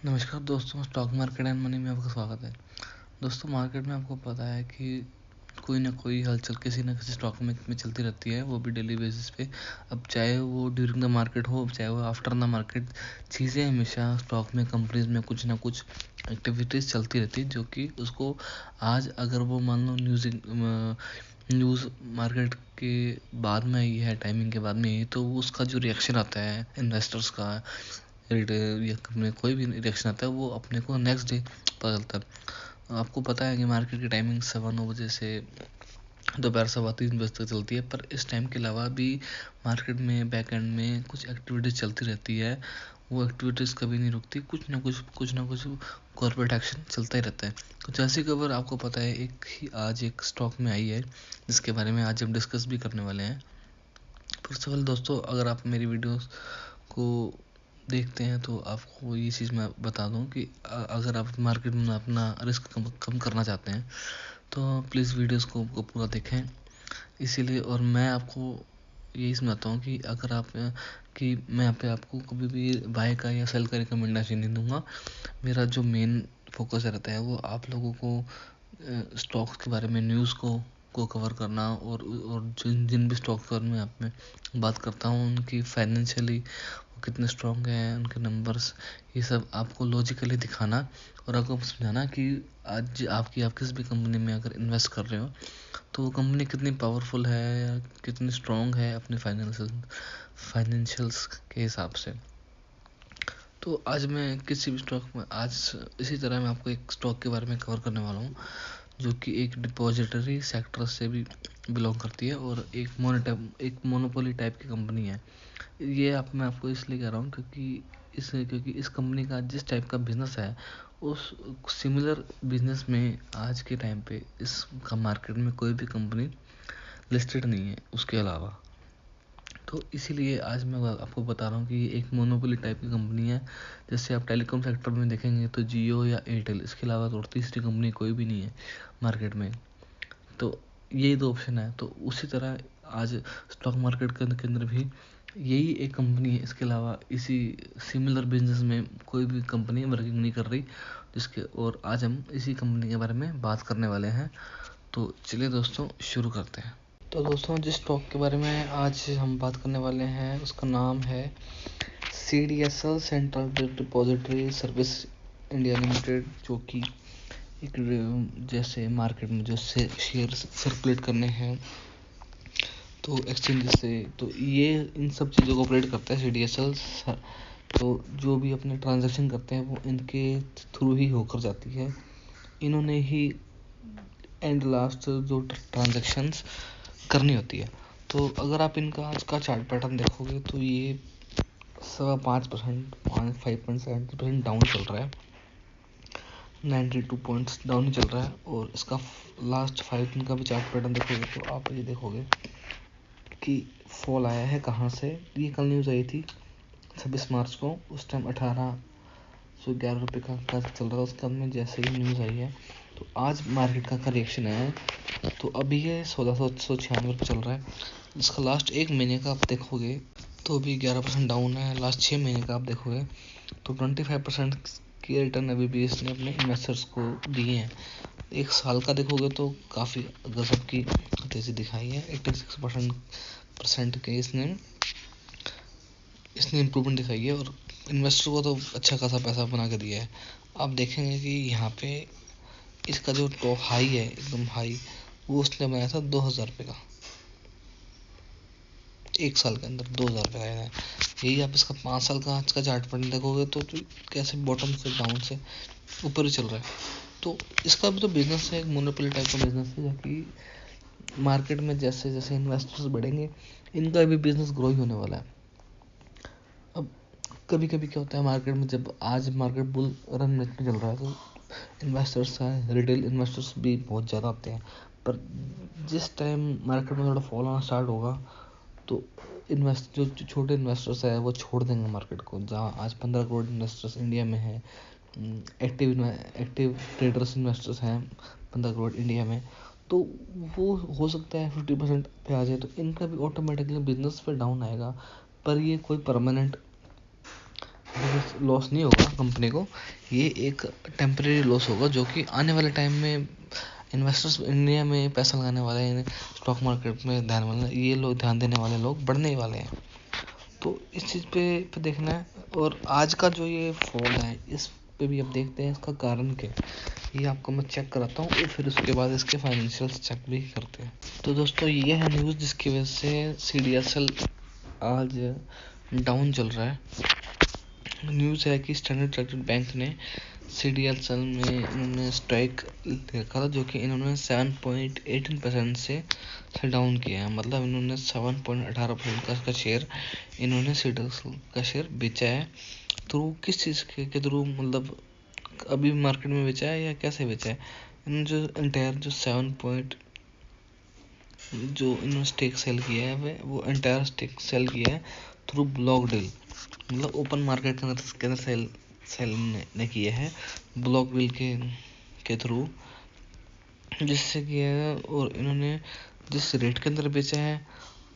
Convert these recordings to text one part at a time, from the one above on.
नमस्कार दोस्तों, stock market and money में आपका स्वागत है। दोस्तों, मार्केट में आपको पता है कि कोई ना कोई हलचल किसी ना किसी स्टॉक में चलती रहती है, वो भी डेली बेसिस पे। अब चाहे वो ड्यूरिंग द मार्केट हो, चाहे वो आफ्टर द मार्केट, चीज़ें हमेशा स्टॉक में, कंपनीज में कुछ ना कुछ एक्टिविटीज़ चलती रहती है, जो कि उसको आज अगर वो मान लो न्यूज़ मार्केट के बाद में आई है, टाइमिंग के बाद में आई, तो उसका जो रिएक्शन आता है इन्वेस्टर्स का, रिटेल या कंपनी कोई भी रिएक्शन आता है, वो अपने को नेक्स्ट डे पता चलता है। आपको पता है कि मार्केट की टाइमिंग 7-9 बजे से दोपहर 3:15 बजे तक चलती है, पर इस टाइम के अलावा भी मार्केट में बैक एंड में कुछ एक्टिविटीज़ चलती रहती है। वो एक्टिविटीज़ कभी नहीं रुकती, कुछ ना कुछ कॉर्पोरेट एक्शन चलता ही रहता है। कुछ ऐसी खबर आपको पता है आज एक स्टॉक में आई है, जिसके बारे में आज हम डिस्कस भी करने वाले हैं। फर्स्ट ऑफ ऑल दोस्तों, अगर आप मेरी वीडियोस को देखते हैं तो आपको ये चीज़ मैं बता दूं कि अगर आप मार्केट में अपना रिस्क कम करना चाहते हैं तो प्लीज़ वीडियोस को पूरा देखें। इसीलिए और मैं आपको यही समझाता हूँ कि अगर आप कि मैं यहाँ पे आपको कभी भी बाय का या सेल का रिकमेंडेशन नहीं दूंगा। मेरा जो मेन फोकस रहता है वो आप लोगों को स्टॉक्स के बारे में न्यूज़ को कवर करना, और जिन जिन भी स्टॉक्स के बारे में आप में बात करता हूँ उनकी फाइनेंशियली कितने स्ट्रॉन्ग हैं, उनके नंबर्स, ये सब आपको लॉजिकली दिखाना और आपको समझाना कि आज आप किस भी कंपनी में अगर इन्वेस्ट कर रहे हो तो वो कंपनी कितनी पावरफुल है या कितनी स्ट्रॉन्ग है अपने फाइनेंशियल्स के हिसाब से। तो आज मैं किसी भी स्टॉक में आज इसी तरह मैं आपको एक स्टॉक के बारे में कवर करने वाला हूँ, जो कि एक डिपॉजिटरी सेक्टर से भी बिलोंग करती है और एक मोनोपोली टाइप की कंपनी है। ये मैं आपको इसलिए कह रहा हूँ क्योंकि इस कंपनी का जिस टाइप का बिजनेस है, उस सिमिलर बिजनेस में आज के टाइम पे इस मार्केट में कोई भी कंपनी लिस्टेड नहीं है उसके अलावा। तो इसीलिए आज मैं आपको बता रहा हूँ कि ये एक मोनोपोली टाइप की कंपनी है। जैसे आप टेलीकॉम सेक्टर में देखेंगे तो जियो या एयरटेल, इसके अलावा तो तीसरी कंपनी कोई भी नहीं है मार्केट में। तो यही दो ऑप्शन है। तो उसी तरह आज स्टॉक मार्केट के अंदर भी यही एक कंपनी है, इसके अलावा इसी सिमिलर बिजनेस में कोई भी कंपनी वर्किंग नहीं कर रही, जिसके और आज हम इसी कंपनी के बारे में बात करने वाले हैं। तो चलिए दोस्तों, शुरू करते हैं। तो दोस्तों, जिस स्टॉक के बारे में आज हम बात करने वाले हैं उसका नाम है CDSL, central depository service India limited, जो कि एक जैसे मार्केट में जो शेयर सर्कुलेट करने हैं तो एक्सचेंजेस से, तो ये इन सब चीज़ों को ऑपरेट करता है CDSL। तो जो भी अपने ट्रांजैक्शन करते हैं वो इनके थ्रू ही होकर जाती है। इन्होंने ही एंड लास्ट जो ट्रांजैक्शंस करनी होती है। तो अगर आप इनका आज का चार्ट पैटर्न देखोगे तो ये 5% 5.7% डाउन चल रहा है, 92 पॉइंट्स डाउन ही चल रहा है। और इसका लास्ट 5 दिन का भी चार्ट पैटर्न देखोगे तो आप ये देखोगे कि फॉल आया है कहाँ से। ये कल न्यूज़ आई थी 26 मार्च को, उस टाइम 1811 रुपये का चल रहा था। उसके बाद में जैसे ही न्यूज़ आई है तो आज मार्केट का रिएक्शन है, तो अभी ये 1696 रुपये चल रहा है। इसका लास्ट एक महीने का आप देखोगे तो अभी 11% डाउन है। लास्ट 6 महीने का आप देखोगे तो 25% की रिटर्न अभी भी इसने अपने इन्वेस्टर्स को दिए हैं। एक साल का देखोगे तो काफ़ी गजब की तेज़ी दिखाई है। 86% के इसने इम्प्रूवमेंट दिखाई है और इन्वेस्टर को तो अच्छा खासा पैसा बना के दिया है। आप देखेंगे कि यहाँ पे इसका जो टॉप हाई है, एकदम हाई, वो उसने बनाया था 2000 रुपये का। एक साल के अंदर 2000 रुपये आया है। यही आप इसका 5 साल का आज का चार्ट पैटर्न देखोगे तो कैसे बॉटम से डाउन से ऊपर ही चल रहा है। तो इसका भी तो बिजनेस है, एक मोनोपोली टाइप का बिजनेस है, जबकि मार्केट में जैसे जैसे इन्वेस्टर्स बढ़ेंगे इनका भी बिजनेस ग्रो ही होने वाला है। अब कभी कभी क्या होता है मार्केट में, जब आज मार्केट बुल रन में चल रहा है तो इन्वेस्टर्स हैं, रिटेल इन्वेस्टर्स भी बहुत ज़्यादा आते हैं। पर जिस टाइम मार्केट में थोड़ा फॉल आना स्टार्ट होगा तो जो छोटे इन्वेस्टर्स है वो छोड़ देंगे मार्केट को। जहाँ आज 15 करोड़ इन्वेस्टर्स इंडिया में हैं, एक्टिव ट्रेडर्स इन्वेस्टर्स हैं 15 करोड़ इंडिया में, तो वो हो सकता है 50% पे आ जाए, तो इनका भी ऑटोमेटिकली बिजनेस पे डाउन आएगा। पर ये कोई परमानेंट लॉस नहीं होगा कंपनी को, ये एक टेम्परेरी लॉस होगा जो कि आने वाले टाइम में इन्वेस्टर्स इंडिया में पैसा लगाने वाले हैं, स्टॉक मार्केट में ध्यान वाले ये लोग, ध्यान देने वाले लोग बढ़ने वाले हैं। तो इस चीज़ पे देखना है। और आज का जो ये फॉल है इस पे भी अब देखते हैं इसका कारण क्या है, ये आपको मैं चेक कराता हूँ और फिर उसके बाद इसके फाइनेंशियल्स चेक भी करते हैं। तो दोस्तों ये है न्यूज़ जिसकी वजह से CDSL आज डाउन चल रहा है। न्यूज़ है कि स्टैंडर्ड चार्टर्ड बैंक ने CDSL में इन्होंने स्ट्राइक देखा था, जो कि इन्होंने 7.18% से डाउन किया है। मतलब इन्होंने 7.18% का शेयर इन्होंने CDSL का शेयर बेचा है। थ्रू किस चीज़ के थ्रू, मतलब अभी मार्केट में बेचा है या कैसे बेचा है? इन्होंने जो एंटायर जो 7 पॉइंट जो इन्होंने स्टेक सेल किया है वो एंटायर स्टेक सेल किया है थ्रू ब्लॉक डील, मतलब ओपन मार्केट के अंदर सेल ने किया है ब्लॉक डील के थ्रू, जिससे किया है। और इन्होंने जिस रेट के अंदर बेचा है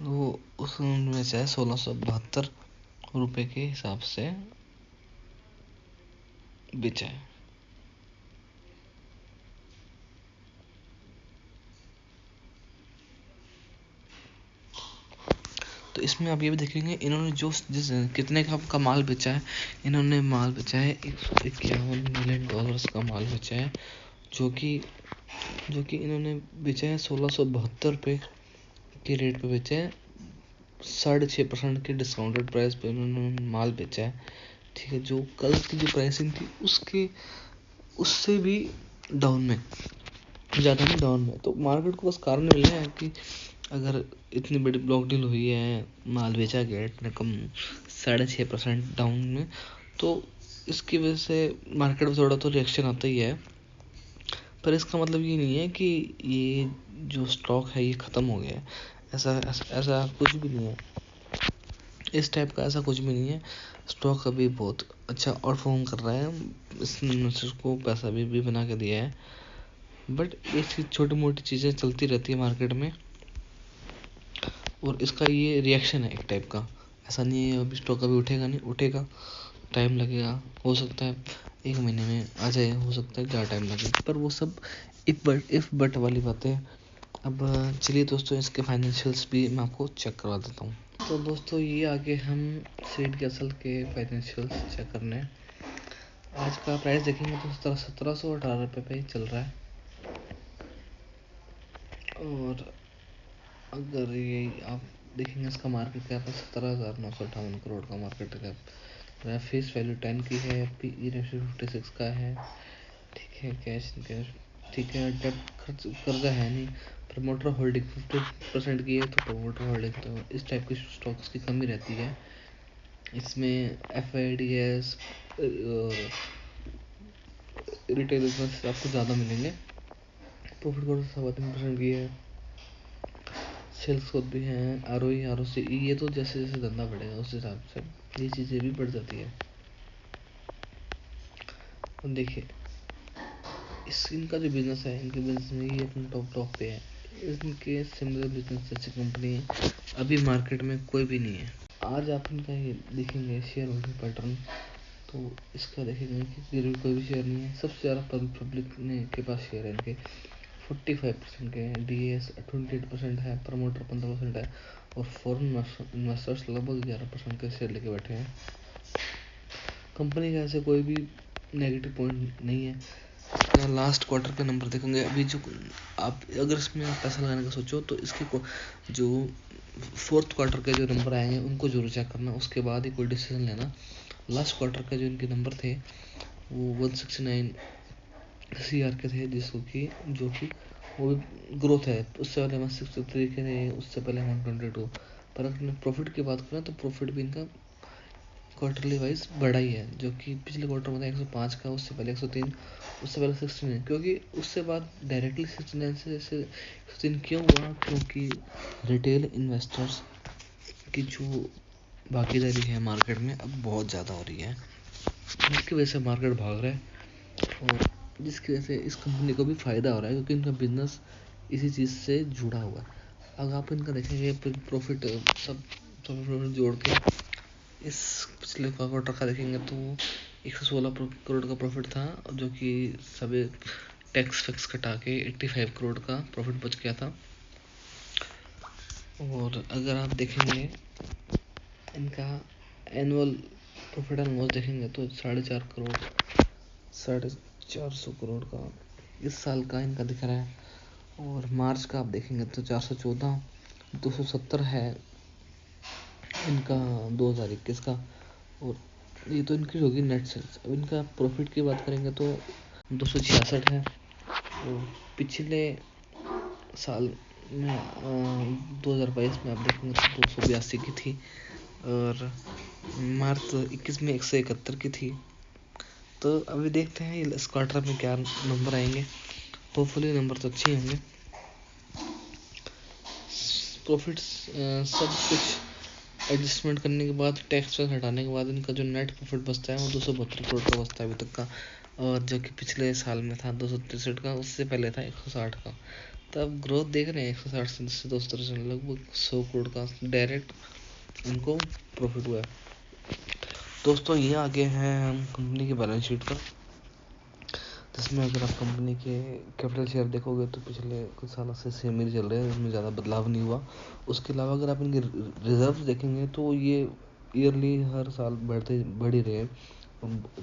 वो उस बेचा है 1672 रुपये के हिसाब से बेचा है। तो इसमें आप ये भी देखेंगे इन्होंने जिस कितने का माल बेचा है, इन्होंने माल बेचा है $151 मिलियन का माल बेचा है, जो कि इन्होंने बेचा है 1672 रुपये के रेट पे बेचा है। 6.5% के डिस्काउंटेड प्राइस पे इन्होंने माल बेचा है। ठीक है, जो कल की जो प्राइसिंग थी उससे भी डाउन में, ज़्यादा नहीं डाउन में। तो मार्केट को बस कारण मिल रहा है कि अगर इतनी बड़ी ब्लॉक डील हुई है, माल बेचा गया इतने कम 6.5% डाउन में, तो इसकी वजह से मार्केट में थोड़ा तो रिएक्शन आता ही है। पर इसका मतलब ये नहीं है कि ये जो स्टॉक है ये ख़त्म हो गया है, ऐसा कुछ भी नहीं है। इस टाइप का ऐसा कुछ भी नहीं है। स्टॉक अभी बहुत अच्छा परफॉर्म कर रहा है, इसने इन्वेस्टर्स को पैसा भी बना के दिया है। बट ये छोटी मोटी चीज़ें चलती रहती है मार्केट में, और इसका ये रिएक्शन है एक टाइप का। ऐसा नहीं है अभी स्टॉक अभी उठेगा, नहीं उठेगा, टाइम लगेगा, हो सकता है 1 महीने में आ जाए, हो सकता है ज़्यादा टाइम लगे, पर वो सब इफ बट वाली बातें। अब चलिए दोस्तों इसके फाइनेंशियल्स भी मैं आपको चेक करवा देता हूँ। तो दोस्तों ये आगे हम CDSL के फाइनेंशियल्स चेक करने। आज का प्राइस देखेंगे तो 1718 रुपये पे चल रहा है। और अगर ये आप देखेंगे इसका मार्केट कैप है 17,958 करोड़ का मार्केट कैप। फेस वैल्यू 10 की है, PE रेशियो 56 का है। ठीक है, कैश ठीक है, डेब्ट कर्जा है नहीं। प्रमोटर होल्डिंग 50% की है, तो प्रमोटर होल्डिंग तो इस टाइप के स्टॉक्स की कमी रहती है। इसमें FIDS रिटेल बिजनेस आपको ज़्यादा मिलेंगे। प्रॉफिट ग्रोथ 3.5% की है। सेल्स ग्रोथ भी है, ROE ROC ये तो जैसे जैसे धंधा बढ़ेगा उस हिसाब से ये चीज़ें भी बढ़ जाती है। और देखिए इनका जो बिजनेस है, इनके बिजनेस में ये अपने टॉप पे है। इनके सिमिलर बिजनेस जैसी कंपनी अभी मार्केट में कोई भी नहीं है। आज आप इनका ये देखेंगे शेयर होल्डिंग पैटर्न, तो इसका देखेंगे कि कोई भी शेयर नहीं है। सबसे ज़्यादा पब्लिक ने के पास शेयर है इनके 45% के हैं, DAS 28% है, प्रमोटर 15% है, और फॉरेन इन्वेस्टर्स लगभग 11% के शेयर लेके बैठे हैं। कंपनी का ऐसे कोई भी नेगेटिव पॉइंट नहीं है। लास्ट क्वार्टर के नंबर देखेंगे, अभी जो आप अगर इसमें आप पैसा लगाने का सोचो तो इसके जो फोर्थ क्वार्टर के जो नंबर आएंगे उनको जरूर चेक करना, उसके बाद ही कोई डिसीजन लेना। लास्ट क्वार्टर के जो इनके नंबर थे वो 169 CR के थे, जो कि वो भी ग्रोथ है। उससे पहले 163 के थे, उससे पहले 122। पर अगर प्रॉफिट की बात करें तो प्रॉफिट भी इनका क्वार्टरली वाइज बढ़ा ही है, जो कि पिछले क्वार्टर में था 105 का, उससे पहले 103, उससे पहले 69। क्योंकि उससे बाद डायरेक्टली 69 से 103 क्यों हुआ? क्योंकि रिटेल इन्वेस्टर्स की जो भागीदारी है मार्केट में अब बहुत ज़्यादा हो रही है, जिसकी वजह से मार्केट भाग रहा है, और जिसकी वजह से इस कंपनी को भी फ़ायदा हो रहा है, क्योंकि इनका बिजनेस इसी चीज़ से जुड़ा हुआ है। अगर आप इनका देखेंगे प्रॉफिट सब जोड़ के इस पिछले क्वार्टर का देखेंगे तो 116 करोड़ का प्रॉफिट था, जो कि सभी टैक्स फिक्स कटा के 85 करोड़ का प्रॉफिट बच गया था। और अगर आप देखेंगे इनका एनुअल प्रॉफिट एंड लॉस देखेंगे तो 4.5 करोड़ का इस साल का इनका दिख रहा है। और मार्च का आप देखेंगे तो 414, 270 है इनका 2021 का। और ये तो इनकी होगी नेट सेल्स। अब इनका प्रॉफिट की बात करेंगे तो 266 है। और पिछले साल में 2022 में आप देखेंगे तो 282 की थी, और मार्च 21 में 171 की थी। तो अभी देखते हैं इस क्वार्टर में क्या नंबर आएंगे। होपफुली नंबर तो अच्छे होंगे। प्रॉफिट्स सब कुछ एडजस्टमेंट करने के बाद, टैक्स हटाने के बाद इनका जो नेट प्रॉफिट बचता है वो 272 करोड़ का बचता है अभी तक का। और जो कि पिछले साल में था 263 का, उससे पहले था 160 का। तो अब ग्रोथ देख रहे हैं 160 से 263, लगभग 100 करोड़ का डायरेक्ट इनको प्रॉफिट हुआ है। दोस्तों ये आगे हैं हम कंपनी के बैलेंस शीट पर, जिसमें अगर आप कंपनी के कैपिटल शेयर देखोगे तो पिछले कुछ सालों से सेम ही चल रहे हैं, इसमें ज़्यादा बदलाव नहीं हुआ। उसके अलावा अगर आप इनके रिजर्व देखेंगे तो ये ईयरली हर साल बढ़ ही रहे हैं।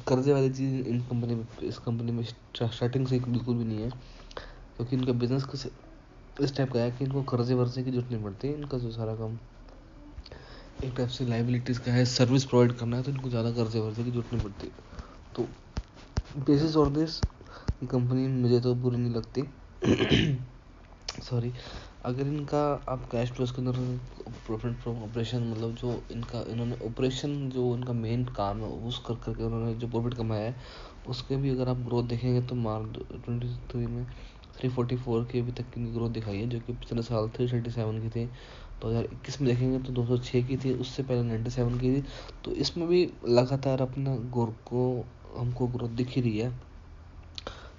कर्जे वाली चीज़ इन कंपनी में, इस कंपनी में स्टार्टिंग से बिल्कुल भी नहीं है, क्योंकि इनका बिजनेस कुछ इस टाइप का है कि इनको कर्जे वर्जे की जरूरत नहीं पड़ती। इनका जो सारा काम एक टाइप से लाइबिलिटीज़ का है, सर्विस प्रोवाइड करना है, तो इनको ज़्यादा कर्जे वर्जे की जरूरत नहीं पड़ती। तो बेसिस ऑन दिस कंपनी मुझे तो बुरी नहीं लगती। सॉरी। अगर इनका आप कैश फ्लो के अंदर प्रॉफिट फ्रॉम ऑपरेशन, मतलब जो इन्होंने ऑपरेशन जो इनका मेन काम है उस करके उन्होंने जो प्रॉफिट कमाया है, उसके भी अगर आप ग्रोथ देखेंगे तो मार्च 2023 में 344 की अभी तक की ग्रोथ दिखाई है, जो कि पिछले साल 337 की थी। 2021 में देखेंगे तो 206 की थी, उससे पहले 97 की थी। तो इसमें भी लगातार अपना ग्रोथ को हमको ग्रोथ दिख ही रही है।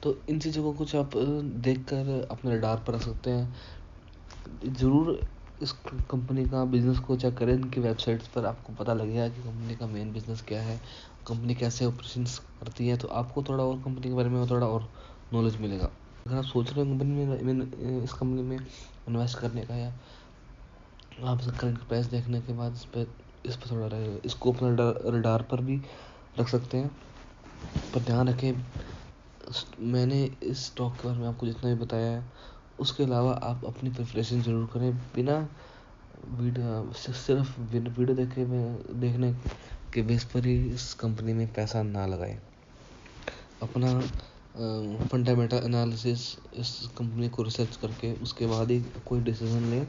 तो इन चीज़ों को कुछ आप देखकर अपने रडार पर रख सकते हैं। ज़रूर इस कंपनी का बिज़नेस को चेक करें, इनकी वेबसाइट्स पर आपको पता लगेगा कि कंपनी का मेन बिज़नेस क्या है, कंपनी कैसे ऑपरेशंस करती है। तो आपको थोड़ा और कंपनी के बारे में थोड़ा और नॉलेज मिलेगा। अगर आप सोच रहे हो कंपनी में इस कंपनी में इन्वेस्ट करने का, या आप करंट प्राइस देखने के बाद इस पर थोड़ा इसको अपना रडार पर भी रख सकते हैं। पर ध्यान रखें, मैंने इस स्टॉक के बारे में आपको जितना भी बताया है, उसके अलावा आप अपनी प्रिपरेशन ज़रूर करें। बिना वीडियो सिर्फ वीडियो देखने के बेस पर ही इस कंपनी में पैसा ना लगाएं। अपना फंडामेंटल एनालिसिस इस कंपनी को रिसर्च करके उसके बाद ही कोई डिसीजन लें।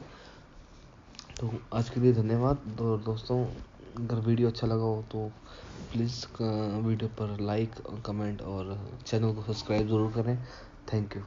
तो आज के लिए धन्यवाद। दोस्तों, अगर वीडियो अच्छा लगा हो तो प्लीज़ वीडियो पर लाइक, कमेंट और चैनल को सब्सक्राइब ज़रूर करें। Thank you.